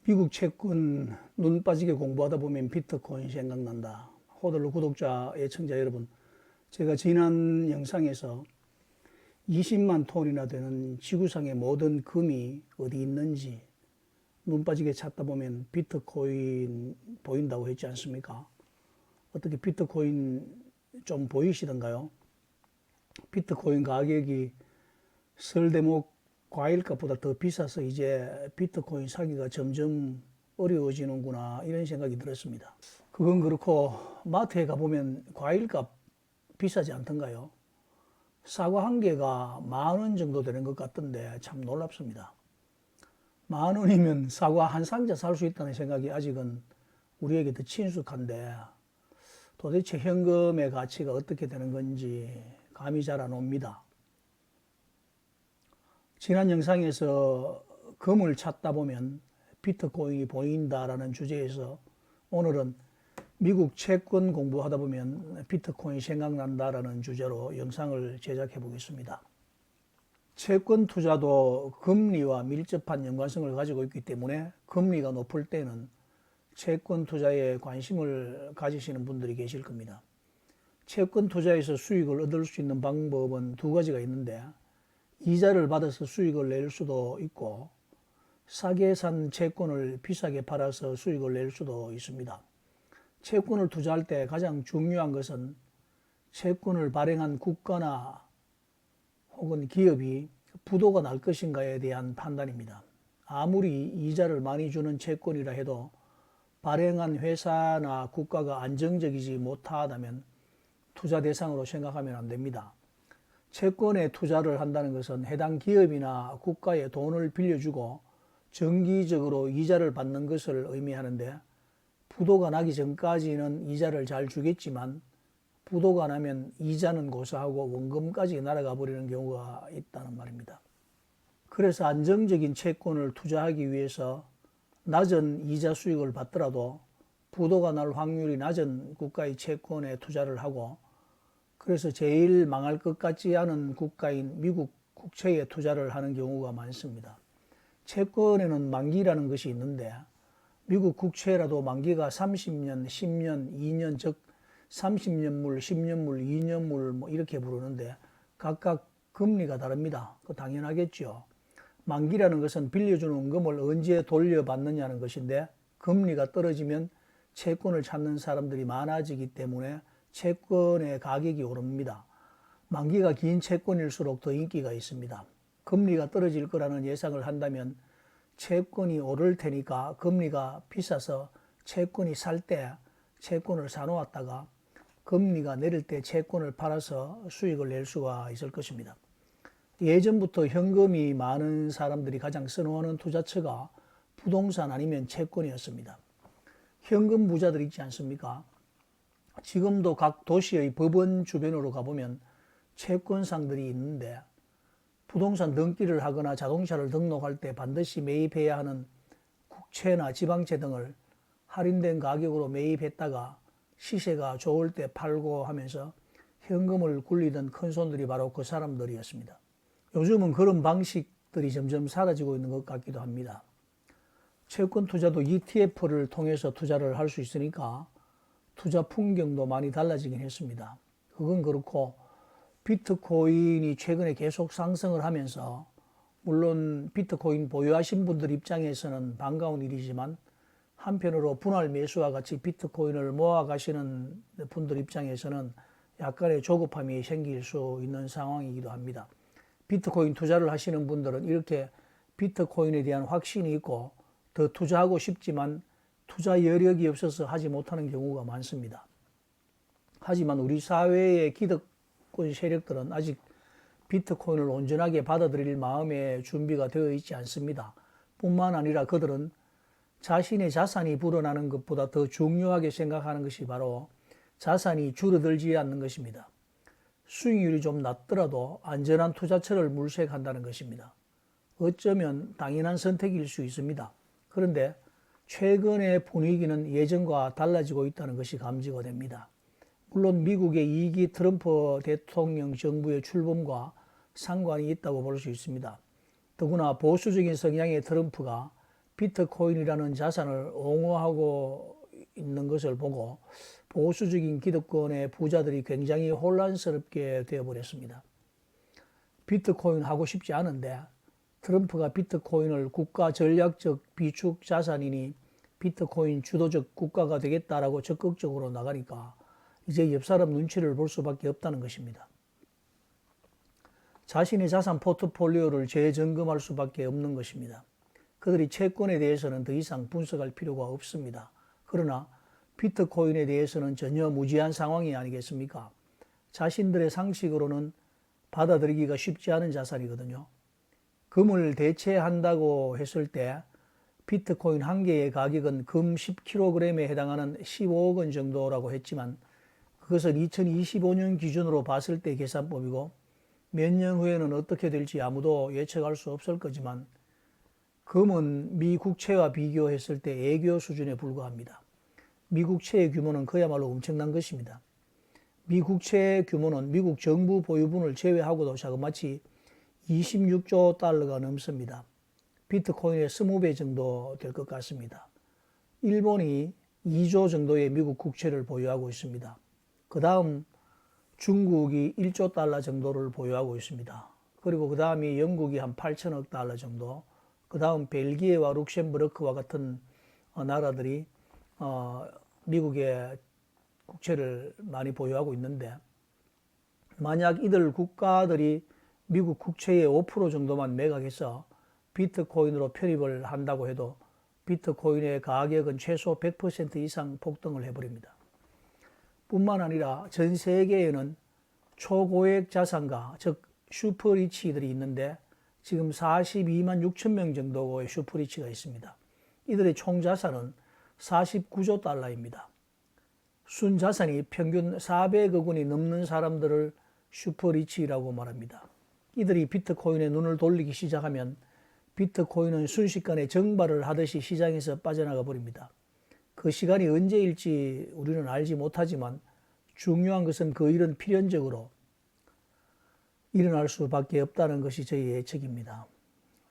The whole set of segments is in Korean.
미국 채권 눈 빠지게 공부하다 보면 비트코인 생각난다. 호들로 구독자, 애청자 여러분, 제가 지난 영상에서 20만 톤이나 되는 지구상의 모든 금이 어디 있는지 눈 빠지게 찾다 보면 비트코인 보인다고 했지 않습니까? 어떻게 비트코인 좀 보이시던가요? 비트코인 가격이 설 대목 과일값보다 더 비싸서 이제 비트코인 사기가 점점 어려워지는구나, 이런 생각이 들었습니다. 그건 그렇고 마트에 가보면 과일값 비싸지 않던가요? 사과 한 개가 10,000원 정도 되는 것 같던데 참 놀랍습니다. 10,000원이면 사과 한 상자 살 수 있다는 생각이 아직은 우리에게 더 친숙한데, 도대체 현금의 가치가 어떻게 되는 건지 감이 잘 안 옵니다. 지난 영상에서 금을 찾다 보면 비트코인이 보인다라는 주제에서 오늘은 미국 채권 공부하다 보면 비트코인이 생각난다라는 주제로 영상을 제작해 보겠습니다. 채권 투자도 금리와 밀접한 연관성을 가지고 있기 때문에 금리가 높을 때는 채권 투자에 관심을 가지시는 분들이 계실 겁니다. 채권 투자에서 수익을 얻을 수 있는 방법은 두 가지가 있는데, 이자를 받아서 수익을 낼 수도 있고 싸게 산 채권을 비싸게 팔아서 수익을 낼 수도 있습니다. 채권을 투자할 때 가장 중요한 것은 채권을 발행한 국가나 혹은 기업이 부도가 날 것인가에 대한 판단입니다. 아무리 이자를 많이 주는 채권이라 해도 발행한 회사나 국가가 안정적이지 못하다면 투자 대상으로 생각하면 안 됩니다. 채권에 투자를 한다는 것은 해당 기업이나 국가에 돈을 빌려주고 정기적으로 이자를 받는 것을 의미하는데, 부도가 나기 전까지는 이자를 잘 주겠지만 부도가 나면 이자는 고사하고 원금까지 날아가 버리는 경우가 있다는 말입니다. 그래서 안정적인 채권을 투자하기 위해서 낮은 이자 수익을 받더라도 부도가 날 확률이 낮은 국가의 채권에 투자를 하고, 그래서 제일 망할 것 같지 않은 국가인 미국 국채에 투자를 하는 경우가 많습니다. 채권에는 만기라는 것이 있는데, 미국 국채라도 만기가 30년, 10년, 2년, 즉 30년물, 10년물, 2년물 이렇게 부르는데 각각 금리가 다릅니다. 그 당연하겠죠. 만기라는 것은 빌려주는 원금을 언제 돌려받느냐는 것인데, 금리가 떨어지면 채권을 찾는 사람들이 많아지기 때문에 채권의 가격이 오릅니다. 만기가 긴 채권일수록 더 인기가 있습니다. 금리가 떨어질 거라는 예상을 한다면 채권이 오를 테니까 금리가 비싸서 채권이 살 때 채권을 사놓았다가 금리가 내릴 때 채권을 팔아서 수익을 낼 수가 있을 것입니다. 예전부터 현금이 많은 사람들이 가장 선호하는 투자처가 부동산 아니면 채권이었습니다. 현금 부자들 있지 않습니까? 지금도 각 도시의 법원 주변으로 가보면 채권상들이 있는데, 부동산 등기를 하거나 자동차를 등록할 때 반드시 매입해야 하는 국채나 지방채 등을 할인된 가격으로 매입했다가 시세가 좋을 때 팔고 하면서 현금을 굴리던 큰손들이 바로 그 사람들이었습니다. 요즘은 그런 방식들이 점점 사라지고 있는 것 같기도 합니다. 채권 투자도 ETF를 통해서 투자를 할 수 있으니까 투자 풍경도 많이 달라지긴 했습니다. 그건 그렇고 비트코인이 최근에 계속 상승을 하면서, 물론 비트코인 보유하신 분들 입장에서는 반가운 일이지만 한편으로 분할 매수와 같이 비트코인을 모아 가시는 분들 입장에서는 약간의 조급함이 생길 수 있는 상황이기도 합니다. 비트코인 투자를 하시는 분들은 이렇게 비트코인에 대한 확신이 있고 더 투자하고 싶지만 투자 여력이 없어서 하지 못하는 경우가 많습니다. 하지만 우리 사회의 기득권 세력들은 아직 비트코인을 온전하게 받아들일 마음의 준비가 되어 있지 않습니다. 뿐만 아니라 그들은 자신의 자산이 불어나는 것보다 더 중요하게 생각하는 것이 바로 자산이 줄어들지 않는 것입니다. 수익률이 좀 낮더라도 안전한 투자처를 물색한다는 것입니다. 어쩌면 당연한 선택일 수 있습니다. 그런데 최근의 분위기는 예전과 달라지고 있다는 것이 감지가 됩니다. 물론 미국의 2기 트럼프 대통령 정부의 출범과 상관이 있다고 볼 수 있습니다. 더구나 보수적인 성향의 트럼프가 비트코인이라는 자산을 옹호하고 있는 것을 보고 보수적인 기득권의 부자들이 굉장히 혼란스럽게 되어버렸습니다. 비트코인 하고 싶지 않은데 트럼프가 비트코인을 국가 전략적 비축 자산이니 비트코인 주도적 국가가 되겠다라고 적극적으로 나가니까 이제 옆 사람 눈치를 볼 수밖에 없다는 것입니다. 자신의 자산 포트폴리오를 재점검할 수밖에 없는 것입니다. 그들이 채권에 대해서는 더 이상 분석할 필요가 없습니다. 그러나 비트코인에 대해서는 전혀 무지한 상황이 아니겠습니까? 자신들의 상식으로는 받아들이기가 쉽지 않은 자산이거든요. 금을 대체한다고 했을 때 비트코인 한 개의 가격은 금 10kg에 해당하는 15억 원 정도라고 했지만 그것은 2025년 기준으로 봤을 때 계산법이고 몇 년 후에는 어떻게 될지 아무도 예측할 수 없을 거지만 금은 미 국채와 비교했을 때 애교 수준에 불과합니다. 미 국채의 규모는 그야말로 엄청난 것입니다. 미 국채의 규모는 미국 정부 보유분을 제외하고도 자그마치 26조 달러가 넘습니다. 비트코인의 20배 정도 될 것 같습니다. 일본이 2조 정도의 미국 국채를 보유하고 있습니다. 그 다음 중국이 1조 달러 정도를 보유하고 있습니다. 그리고 그 다음이 영국이 한 8천억 달러 정도, 그 다음 벨기에와 룩셈부르크와 같은 나라들이 미국의 국채를 많이 보유하고 있는데 만약 이들 국가들이 미국 국채의 5% 정도만 매각해서 비트코인으로 편입을 한다고 해도 비트코인의 가격은 최소 100% 이상 폭등을 해버립니다. 뿐만 아니라 전 세계에는 초고액 자산가, 즉 슈퍼리치들이 있는데 지금 42만 6천 명 정도의 슈퍼리치가 있습니다. 이들의 총 자산은 49조 달러입니다. 순 자산이 평균 400억 원이 넘는 사람들을 슈퍼리치라고 말합니다. 이들이 비트코인에 눈을 돌리기 시작하면 비트코인은 순식간에 증발을 하듯이 시장에서 빠져나가 버립니다. 그 시간이 언제일지 우리는 알지 못하지만 중요한 것은 그 일은 필연적으로 일어날 수밖에 없다는 것이 저희의 예측입니다.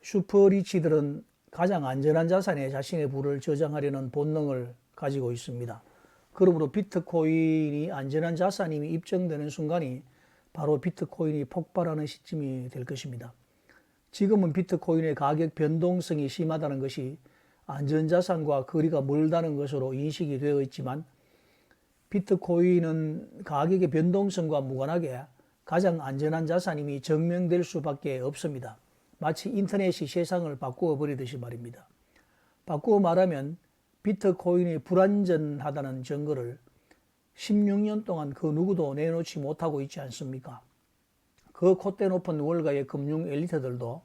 슈퍼리치들은 가장 안전한 자산에 자신의 부를 저장하려는 본능을 가지고 있습니다. 그러므로 비트코인이 안전한 자산임이 입증되는 순간이 바로 비트코인이 폭발하는 시점이 될 것입니다. 지금은 비트코인의 가격 변동성이 심하다는 것이 안전자산과 거리가 멀다는 것으로 인식이 되어 있지만 비트코인은 가격의 변동성과 무관하게 가장 안전한 자산임이 증명될 수밖에 없습니다. 마치 인터넷이 세상을 바꾸어 버리듯이 말입니다. 바꾸어 말하면 비트코인이 불안전하다는 증거를 16년 동안 그 누구도 내놓지 못하고 있지 않습니까? 그 콧대 높은 월가의 금융 엘리트들도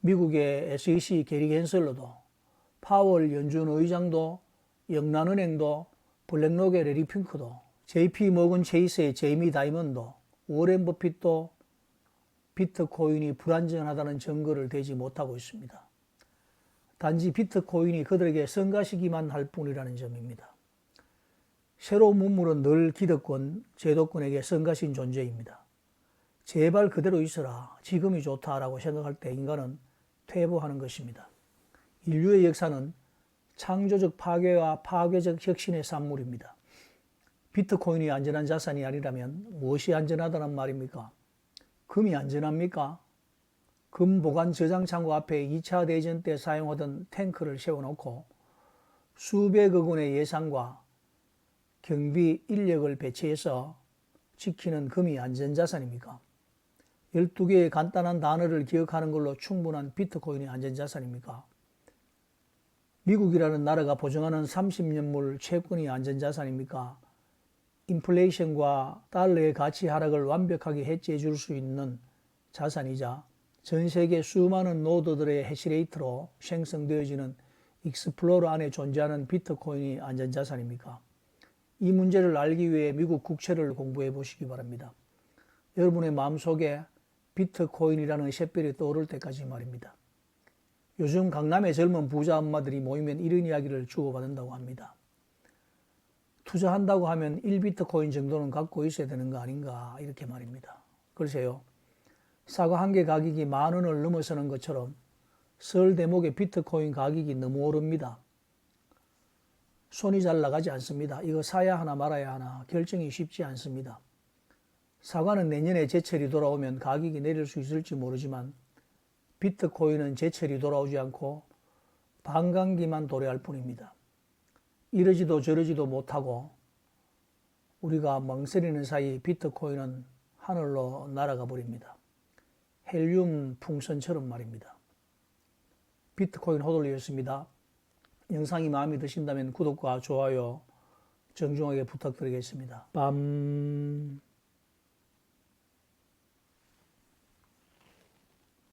미국의 SEC 게리 겐슬러도 파월 연준 의장도 영란은행도 블랙록의 레리 핑크도 JP 모건 체이스의 제이미 다이먼도 워렌 버핏도 비트코인이 불안전하다는 증거를 대지 못하고 있습니다. 단지 비트코인이 그들에게 성가시기만 할 뿐이라는 점입니다. 새로운 문물은 늘 기득권, 제도권에게 성가신 존재입니다. 제발 그대로 있어라, 지금이 좋다라고 생각할 때 인간은 퇴보하는 것입니다. 인류의 역사는 창조적 파괴와 파괴적 혁신의 산물입니다. 비트코인이 안전한 자산이 아니라면 무엇이 안전하다는 말입니까? 금이 안전합니까? 금 보관 저장 창고 앞에 2차 대전 때 사용하던 탱크를 세워놓고 수백억 원의 예산과 경비 인력을 배치해서 지키는 금이 안전자산입니까? 12개의 간단한 단어를 기억하는 걸로 충분한 비트코인이 안전자산입니까? 미국이라는 나라가 보증하는 30년물 채권이 안전자산입니까? 인플레이션과 달러의 가치 하락을 완벽하게 해지해 줄 수 있는 자산이자 전 세계 수많은 노드들의 해시레이트로 생성되어지는 익스플로러 안에 존재하는 비트코인이 안전자산입니까? 이 문제를 알기 위해 미국 국채를 공부해 보시기 바랍니다. 여러분의 마음속에 비트코인이라는 샛별이 떠오를 때까지 말입니다. 요즘 강남의 젊은 부자 엄마들이 모이면 이런 이야기를 주고받는다고 합니다. 투자한다고 하면 1비트코인 정도는 갖고 있어야 되는 거 아닌가 이렇게 말입니다. 글쎄요. 사과 한 개 가격이 10,000원을 넘어서는 것처럼 설 대목에 비트코인 가격이 너무 오릅니다. 손이 잘 나가지 않습니다. 이거 사야 하나 말아야 하나 결정이 쉽지 않습니다. 사과는 내년에 제철이 돌아오면 가격이 내릴 수 있을지 모르지만 비트코인은 제철이 돌아오지 않고 반감기만 도래할 뿐입니다. 이러지도 저러지도 못하고 우리가 멍쓰리는 사이 비트코인은 하늘로 날아가 버립니다. 헬륨 풍선처럼 말입니다. 비트코인 호돌이였습니다. 영상이 마음에 드신다면 구독과 좋아요 정중하게 부탁드리겠습니다. 빰.